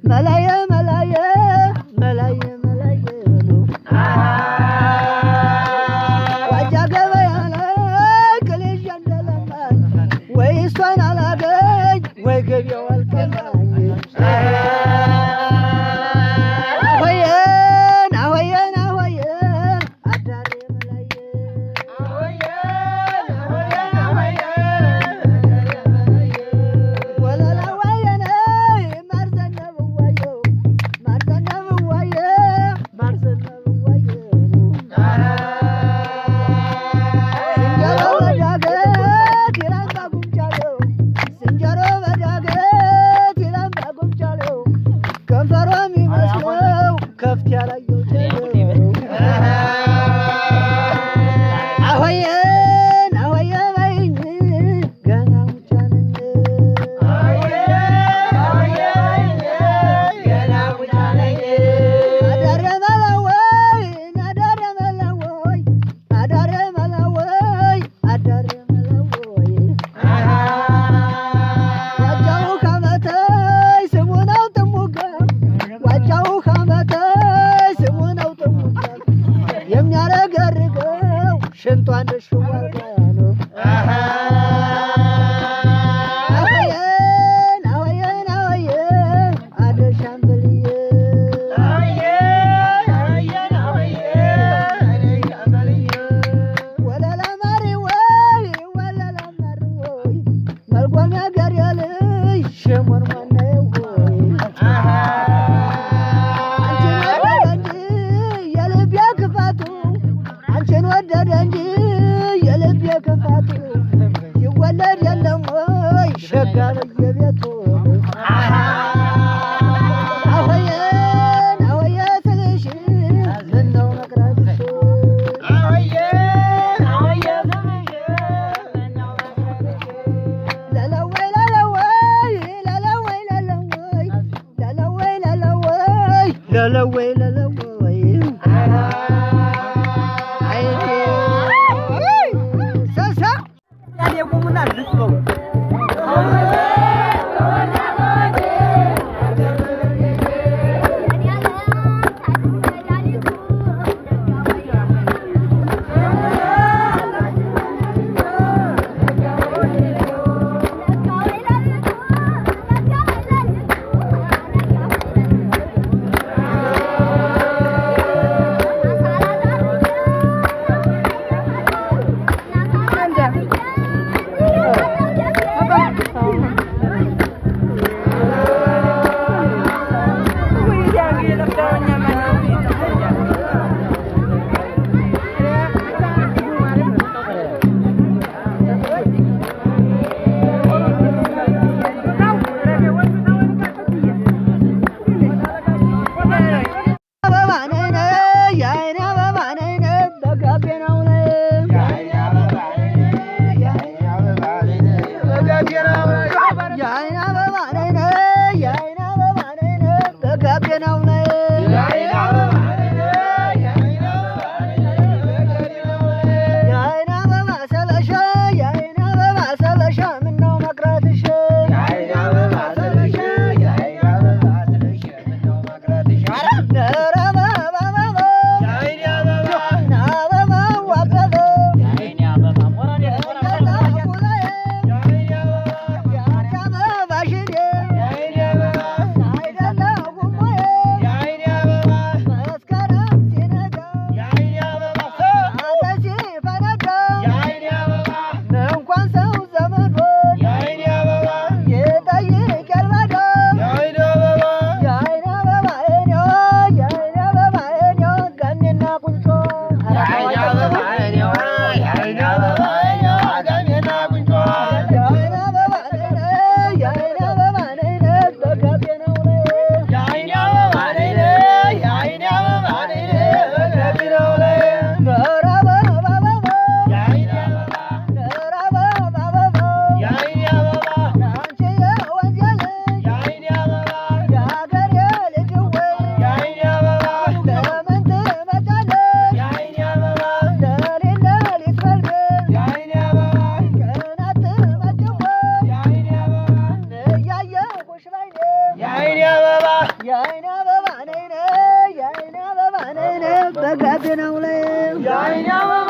መላየ መላየ መላየ መላየ ነው ዋጃ ገበያ ላይ ክልሽ እንደለማኝ ወይ እሷን አላገኝ ወይ ገቢያው አልቀናኝ ከፍት ያላየው አሆየን አሆየ በይኝ ገና ሙጫ ነኝ አሆየን ገና ሙጫ ነኝ አዳረ መላወይ አዳረ መላወይ አዳረ መላወይ አዳረ መላወይ ዋጃው ካመተይ ስሙ ነው ጥሙጋ ዋጃው ካመተይ የሚያረገርገው ሽንቷን ሽዋጋ ነው አወየን አወየን አወየን አደሻም ብልዬ አወየን አወየን አወየን አደሻም ብልዬ ወለላ ማሪ ወይ ወለላ ማሪ ወይ መልጓም ያገር ያልይ ሸሞን ማናየው ወይ አንቺን ወደደ እንጂ የልብ የክፋቱ ይወለድ የለም ወይ ሸጋ በየቤቱ አሆየን አሆየ ትልሽ ምነው መቅረትሽ አሆየን አሆየ ትልሽ ምነው መቅረትሽ ለለወይ ለለወይ ለለወይ ለለወይ ለለወይ ለለወይ ለለወይ ለለወይ የአይን አበባ ነይ ነይ የአይን አበባ ነይ ነይ በጋቢናው ላይ የአይን አበባ